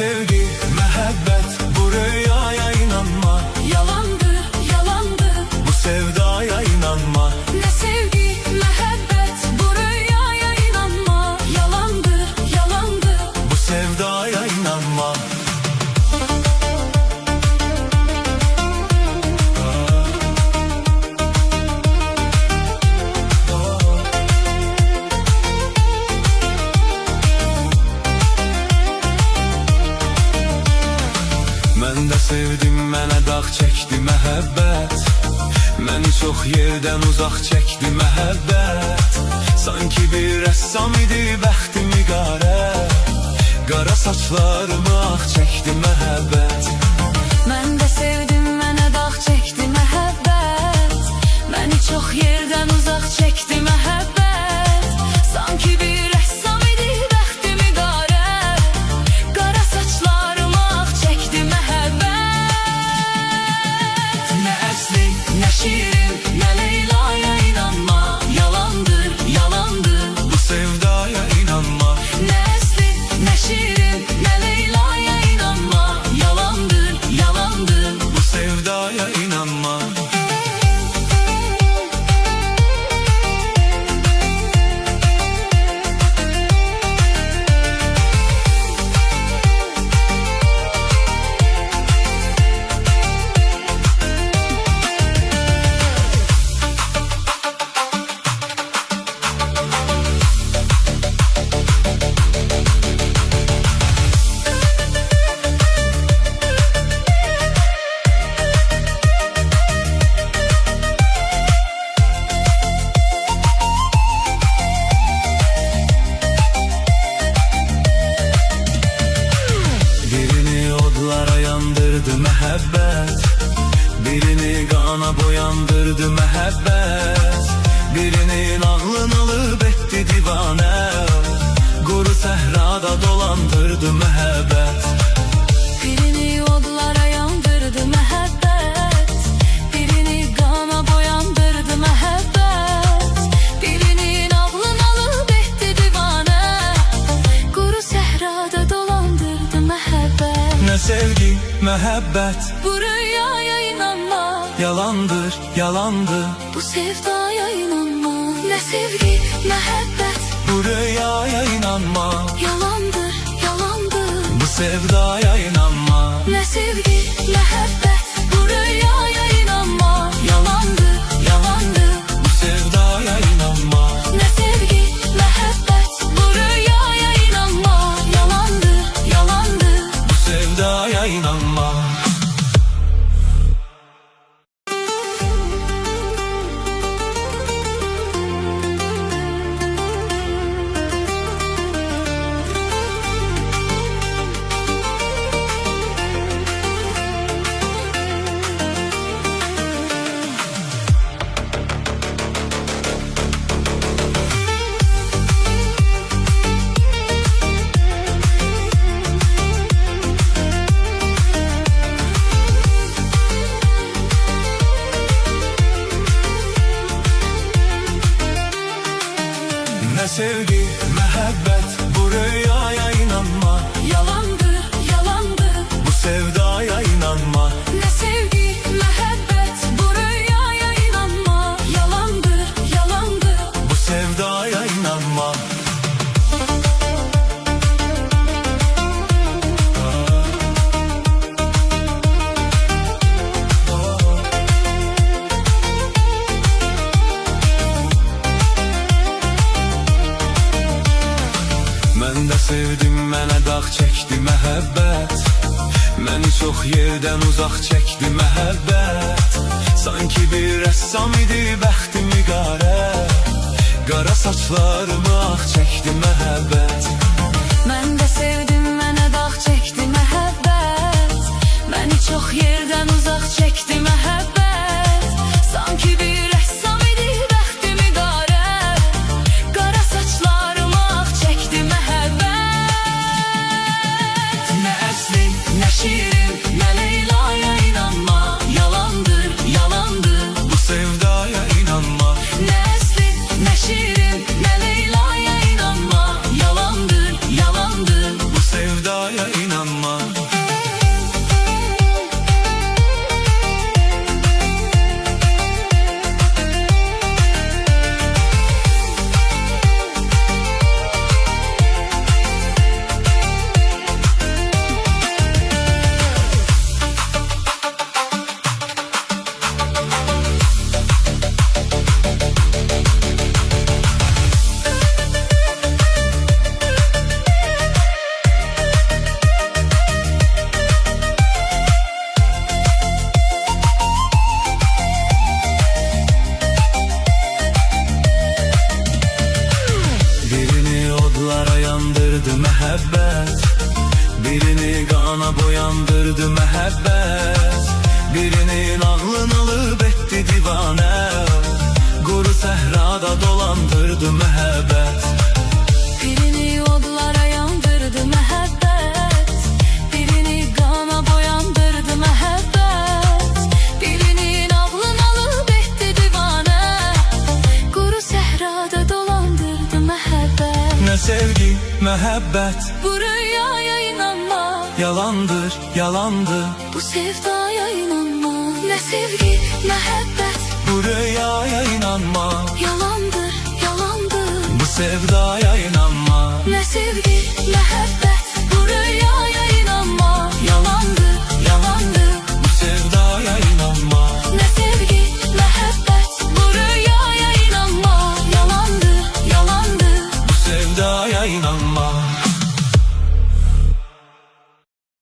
sevgi, mehabbet, bu rüyaya inanma. Yalandı, yalandı, Bu sevdaya inanma. ne sevgi, mehabbet, bu rüyaya inanma. Yalandı, yalandı, Bu sevdaya inanma. Mən də sevdim, mənə dağ çəkdi məhəbbət. Məni çox yerdən uzaq çəkdi məhəbbət. Sanki bir rəssam idi bəxtimi qarə. Qara saçlarımı ağ çəkdi məhəbbət. mən də sevdim, mənə dağ çəkdi məhəbbət. Məni çox yerdən uzaq çəkdi məhəbbət. Sanki bir rəssam idi bəxtimi qarə. Qara saçlarımı ağ çəkdi məhəbbət. Nə əsli, Ne şiirin, ne Leyla'ya inanma. Yalandır, yalandır, bu sevdaya inanma. ne esli, ne şiirin, ne Leyla'ya inanma. Yalandır, yalandır, Bu sevdaya inanma. Birini odlara yandırdı məhəbbət. Birini qana boyandırdı məhəbbət. Birinin ağlını alıb etdi divanə. Quru səhrada dolandırdı məhəbbət. birini odlara yandırdı məhəbbət. Birini qana boyandırdı məhəbbət. Birinin ağlını alıp etdi divanə. Quru səhrada dolandırdı məhəbbət. Nə sevgi, məhəbbət, Bu rüyaya inanma, yalandır, yalandır. bu sevdaya inanma. Ne sevgi, mehabbet, Bu rüyaya inanma. yalandır, yalandır. Bu sevdaya inanma. Ne sevgi, mehabbet, bu rüyaya inanma. Yalandır, yalandır. Bu sevdaya inanma. Ne sevgi, mehabbet, bu rüyaya inanma. Yalandır, yalandır. Bu sevdaya inanma. Ne sevgi, mehabbet, bu rüyaya inanma. Yalandır, yalandır. Bu sevdaya inanma. Ne sevgi, mehabbet, bu rüyaya inanma. Yalandır, yalandır. Bu sevdaya inanma. Mən də sevdim, mənə dağ çəkdi məhəbbət. Məni çox yerdən uzaq çəkdi məhəbbət. Sanki bir rəssam idi bəxtimi qarə. Qara saçlarımı ağ çəkdi məhəbbət. Mən də sevdim, mənə dağ çəkdi məhəbbət. Məni çox yerdən uzaq çəkdi məhəbbət. Sanki bir rəssam idi bəxtimi qarə. Qara saçlarımı ağ çəkdi məhəbbət. Nə əsli, Ne şiirin, ne Leyla'ya inanma. Yalandır, yalandır. bu sevdaya inanma. Ne esli, ne şiirin, ne Leyla'ya inanma. Yalandır, yalandır. Bu sevdaya inanma. yalandırdı mehabbet. Birini qana boyandırdı mehabbet. Birinin ağlını alıp etti divanə. Quru səhrada dolandırdı mehabbet. Birini odlara yandırdı mehabbet. Birini qana boyandırdı mehabbet. Birinin ağlını alıp etti divanə. Quru səhrada dolandırdı mehabbet. Ne sevgi, mehabbet, Bu rüyaya inanma, yalandır, yalandır. bu sevdaya inanma. Ne sevgi, mehabbet, Bu rüyaya inanma, yalandır, yalandır. bu sevdaya inanma. Ne sevgi, mehabbet, bu rüyaya inanma. Yalandır, yalandır. Bu sevdaya inanma. Ne sevgi, mehabbet, bu rüyaya inanma. Yalandır, yalandır. Bu sevdaya inanma.